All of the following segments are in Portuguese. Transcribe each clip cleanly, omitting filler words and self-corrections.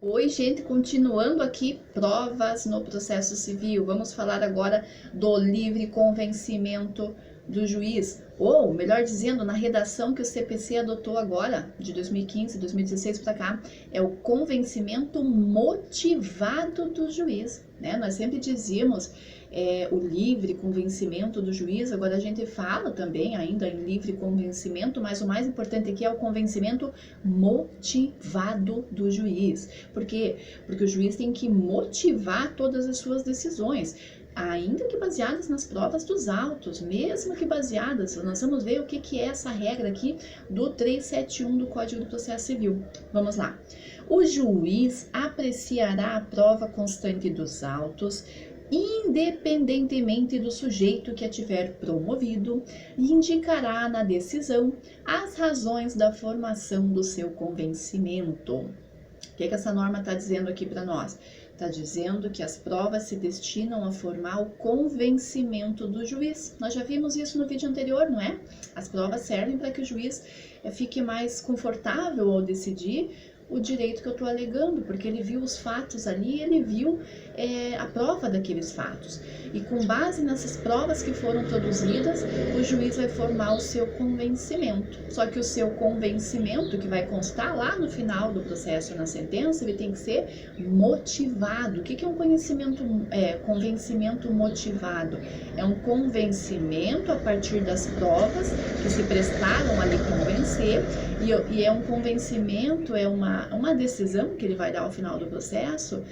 Oi, gente, continuando aqui, provas no processo civil. Vamos falar agora do livre convencimento do juiz, ou, melhor dizendo, na redação que o CPC adotou agora, de 2015, 2016 para cá, é o convencimento motivado do juiz, né? Nós sempre dizíamos o livre convencimento do juiz, agora a gente fala também ainda em livre convencimento, mas o mais importante aqui é o convencimento motivado do juiz. Por quê? Porque o juiz tem que motivar todas as suas decisões, ainda que baseadas nas provas dos autos, mesmo que baseadas, nós vamos ver o que é essa regra aqui do 371 do Código do Processo Civil. Vamos lá. O juiz apreciará a prova constante dos autos, independentemente do sujeito que a tiver promovido, e indicará na decisão as razões da formação do seu convencimento. O que essa norma está dizendo aqui para nós? Está dizendo que as provas se destinam a formar o convencimento do juiz. Nós já vimos isso no vídeo anterior, não é? As provas servem para que o juiz fique mais confortável ao decidir o direito que eu estou alegando, porque ele viu os fatos ali, ele viu a prova daqueles fatos. E com base nessas provas que foram produzidas, o juiz vai formar o seu convencimento. Só que o seu convencimento, que vai constar lá no final do processo, na sentença, ele tem que ser motivado. O que é um convencimento motivado? É um convencimento a partir das provas que se prestaram a lhe convencer, e é um convencimento, é uma decisão que ele vai dar ao final do processo,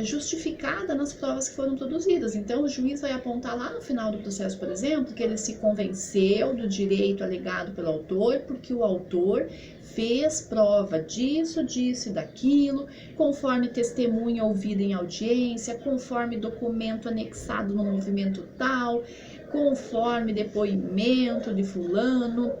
justificada nas provas que foram produzidas. Então, o juiz vai apontar lá no final do processo, por exemplo, que ele se convenceu do direito alegado pelo autor, porque o autor fez prova disso, disso e daquilo, conforme testemunha ouvida em audiência, conforme documento anexado no movimento tal, conforme depoimento de fulano,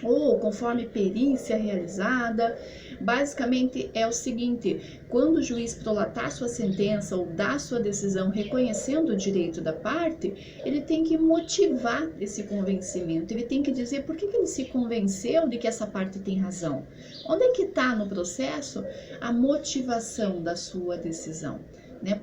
ou conforme perícia realizada. Basicamente é o seguinte: quando o juiz prolatar sua sentença ou dar sua decisão reconhecendo o direito da parte, ele tem que motivar esse convencimento, ele tem que dizer por que ele se convenceu de que essa parte tem razão. Onde é que está no processo a motivação da sua decisão?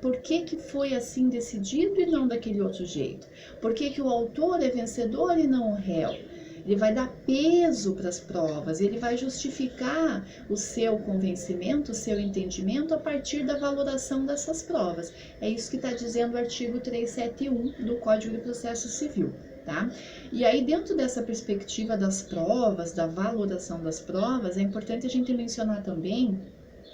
Por que foi assim decidido e não daquele outro jeito? Por que o autor é vencedor e não o réu? Ele vai dar peso para as provas, ele vai justificar o seu convencimento, o seu entendimento a partir da valoração dessas provas. É isso que está dizendo o artigo 371 do Código de Processo Civil, tá? E aí, dentro dessa perspectiva das provas, da valoração das provas, é importante a gente mencionar também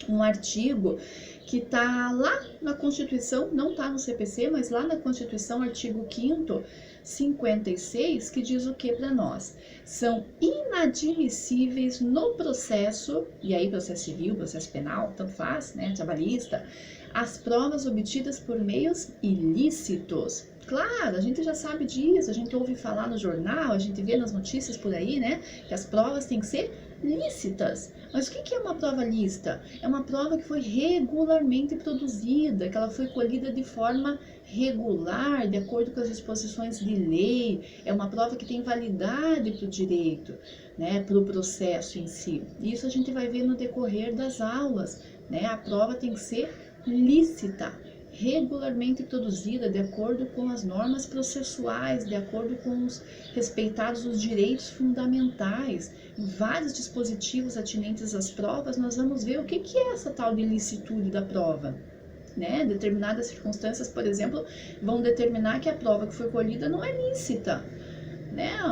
um artigo que está lá na Constituição, não está no CPC, mas lá na Constituição, artigo 5º, 56, que diz o que para nós? São inadmissíveis no processo, e aí processo civil, processo penal, tanto faz, né, trabalhista, as provas obtidas por meios ilícitos. Claro, a gente já sabe disso, a gente ouve falar no jornal, a gente vê nas notícias por aí, né, que as provas têm que ser lícitas. Mas o que é uma prova lícita? É uma prova que foi regularmente produzida, que ela foi colhida de forma regular, de acordo com as disposições de lei. É uma prova que tem validade para o direito, né, para o processo em si. Isso a gente vai ver no decorrer das aulas, né? A prova tem que ser lícita, regularmente produzida, de acordo com as normas processuais, de acordo com os respeitados os direitos fundamentais. Em vários dispositivos atinentes às provas, nós vamos ver o que é essa tal de licitude da prova, né? Determinadas circunstâncias, por exemplo, vão determinar que a prova que foi colhida não é lícita, né?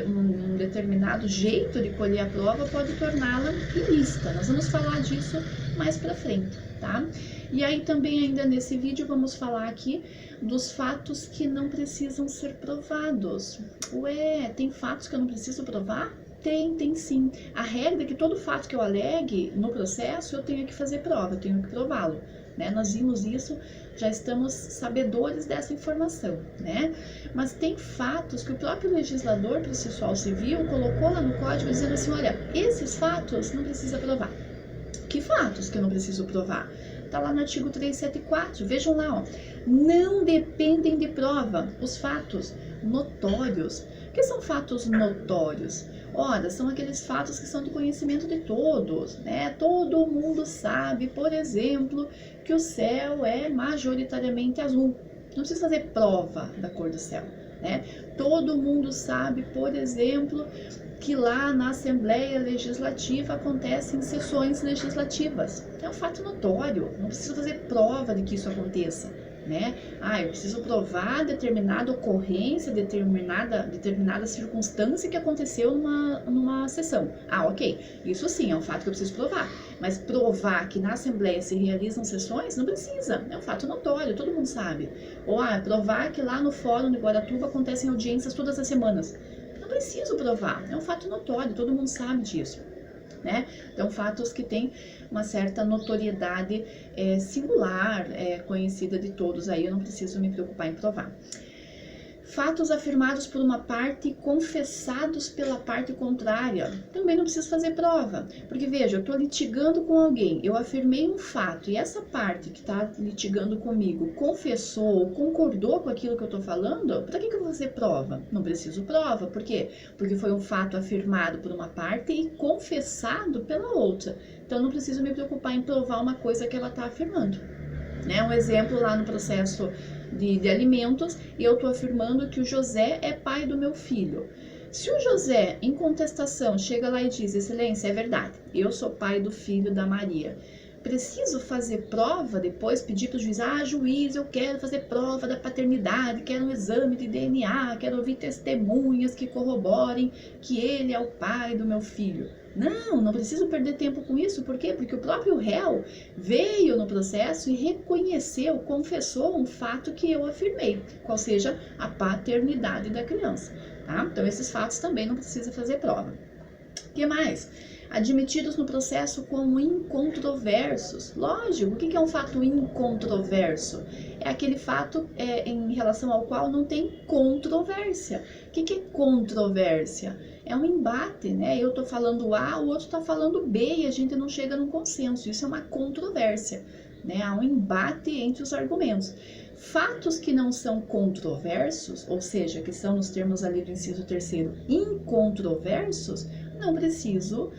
Um determinado jeito de colher a prova pode torná-la ilícita. Nós vamos falar disso mais para frente, tá? E aí também ainda nesse vídeo vamos falar aqui dos fatos que não precisam ser provados. Ué, tem fatos que eu não preciso provar? Tem sim. A regra é que todo fato que eu alegue no processo eu tenho que fazer prova, eu tenho que prová-lo, né? Nós vimos isso, já estamos sabedores dessa informação, né? Mas tem fatos que o próprio legislador processual civil colocou lá no código dizendo assim: olha, esses fatos não precisa provar. Que fatos que eu não preciso provar? Está lá no artigo 374, vejam lá, ó. Não dependem de prova os fatos notórios. O que são fatos notórios? Ora, são aqueles fatos que são do conhecimento de todos, né? Todo mundo sabe, por exemplo, que o céu é majoritariamente azul. Não precisa fazer prova da cor do céu, né? Todo mundo sabe, por exemplo, que lá na Assembleia Legislativa acontecem sessões legislativas. É um fato notório, não precisa fazer prova de que isso aconteça, né? Eu preciso provar determinada ocorrência, determinada circunstância que aconteceu numa sessão. Ok, isso sim é um fato que eu preciso provar. Mas provar que na Assembleia se realizam sessões, não precisa, é um fato notório, todo mundo sabe. Ou provar que lá no Fórum de Guaratuba acontecem audiências todas as semanas. Não preciso provar, é um fato notório, todo mundo sabe disso, né? Então, fatos que têm uma certa notoriedade singular, conhecida de todos, aí eu não preciso me preocupar em provar. Fatos afirmados por uma parte e confessados pela parte contrária. Também não preciso fazer prova, porque veja, eu estou litigando com alguém, eu afirmei um fato e essa parte que está litigando comigo confessou ou concordou com aquilo que eu estou falando, para que eu vou fazer prova? Não preciso prova, por quê? Porque foi um fato afirmado por uma parte e confessado pela outra. Então não preciso me preocupar em provar uma coisa que ela está afirmando. Né? Um exemplo lá no processo de alimentos, eu estou afirmando que o José é pai do meu filho. Se o José, em contestação, chega lá e diz, excelência, é verdade, eu sou pai do filho da Maria. Preciso fazer prova depois, pedir para o juiz, juiz, eu quero fazer prova da paternidade, quero um exame de DNA, quero ouvir testemunhas que corroborem que ele é o pai do meu filho. Não preciso perder tempo com isso, por quê? Porque o próprio réu veio no processo e reconheceu, confessou um fato que eu afirmei, qual seja a paternidade da criança, tá? Então, esses fatos também não precisa fazer prova. O que mais? Admitidos no processo como incontroversos. Lógico, o que é um fato incontroverso? É aquele fato em relação ao qual não tem controvérsia. O que é controvérsia? É um embate, né? Eu tô falando A, o outro tá falando B e a gente não chega num consenso. Isso é uma controvérsia, né? Há um embate entre os argumentos. Fatos que não são controversos, ou seja, que são nos termos ali do inciso 3º, incontroversos, não preciso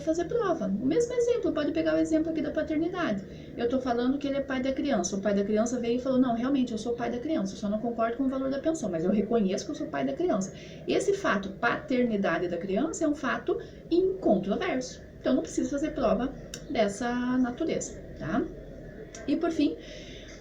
fazer prova. O mesmo exemplo, pode pegar o exemplo aqui da paternidade. Eu tô falando que ele é pai da criança. O pai da criança veio e falou, não, realmente, eu sou pai da criança, eu só não concordo com o valor da pensão, mas eu reconheço que eu sou pai da criança. Esse fato, paternidade da criança, é um fato incontroverso. Então, não preciso fazer prova dessa natureza, tá? E, por fim,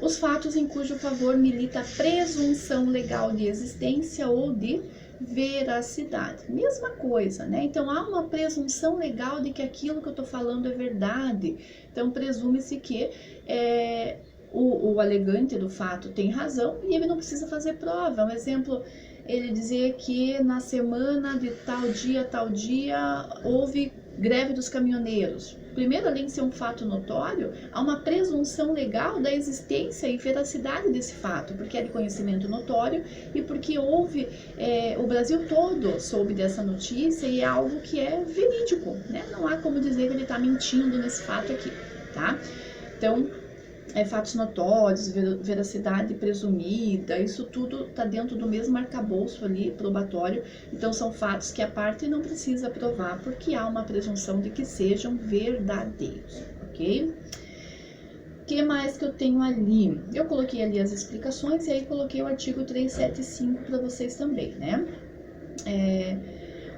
os fatos em cujo favor milita a presunção legal de existência ou de veracidade. Mesma coisa, né? Então, há uma presunção legal de que aquilo que eu tô falando é verdade. Então, presume-se que o alegante do fato tem razão e ele não precisa fazer prova. Um exemplo, ele dizer que na semana de tal dia, houve greve dos caminhoneiros. Primeiro, além de ser um fato notório, há uma presunção legal da existência e veracidade desse fato, porque é de conhecimento notório e porque houve, o Brasil todo soube dessa notícia e é algo que é verídico, né? Não há como dizer que ele está mentindo nesse fato aqui, tá? Então, fatos notórios, veracidade presumida, isso tudo está dentro do mesmo arcabouço ali, probatório. Então, são fatos que a parte não precisa provar, porque há uma presunção de que sejam verdadeiros, ok? O que mais que eu tenho ali? Eu coloquei ali as explicações e aí coloquei o artigo 375 para vocês também, né?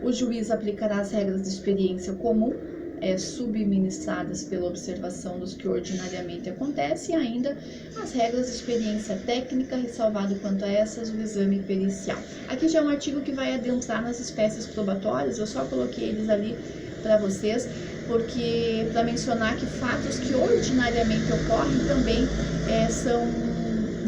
O juiz aplicará as regras de experiência comum, subministradas pela observação dos que ordinariamente acontece, e ainda as regras de experiência técnica, ressalvado quanto a essas o exame pericial. Aqui já é um artigo que vai adentrar nas espécies probatórias, eu só coloquei eles ali para vocês, porque para mencionar que fatos que ordinariamente ocorrem também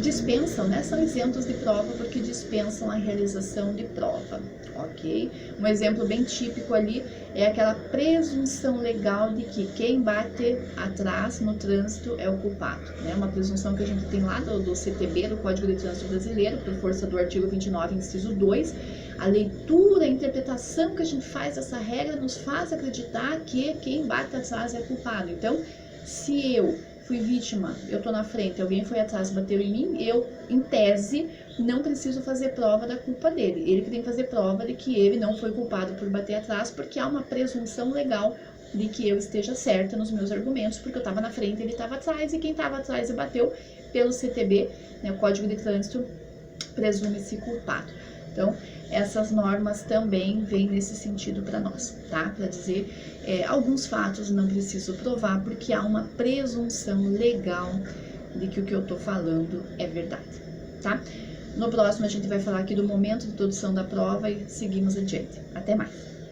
dispensam, né? São isentos de prova porque dispensam a realização de prova, ok? Um exemplo bem típico ali é aquela presunção legal de que quem bate atrás no trânsito é o culpado, né? Uma presunção que a gente tem lá do CTB, do Código de Trânsito Brasileiro, por força do artigo 29, inciso 2, a leitura, a interpretação que a gente faz dessa regra nos faz acreditar que quem bate atrás é culpado. Então, se eu fui vítima, eu tô na frente, alguém foi atrás, bateu em mim, eu, em tese, não preciso fazer prova da culpa dele. Ele que tem que fazer prova de que ele não foi culpado por bater atrás, porque há uma presunção legal de que eu esteja certa nos meus argumentos, porque eu estava na frente e ele estava atrás, e quem estava atrás e bateu pelo CTB, né, o Código de Trânsito, presume-se culpado. Então, essas normas também vêm nesse sentido para nós, tá? Para dizer, alguns fatos não preciso provar, porque há uma presunção legal de que o que eu tô falando é verdade, tá? No próximo a gente vai falar aqui do momento de produção da prova e seguimos adiante. Até mais!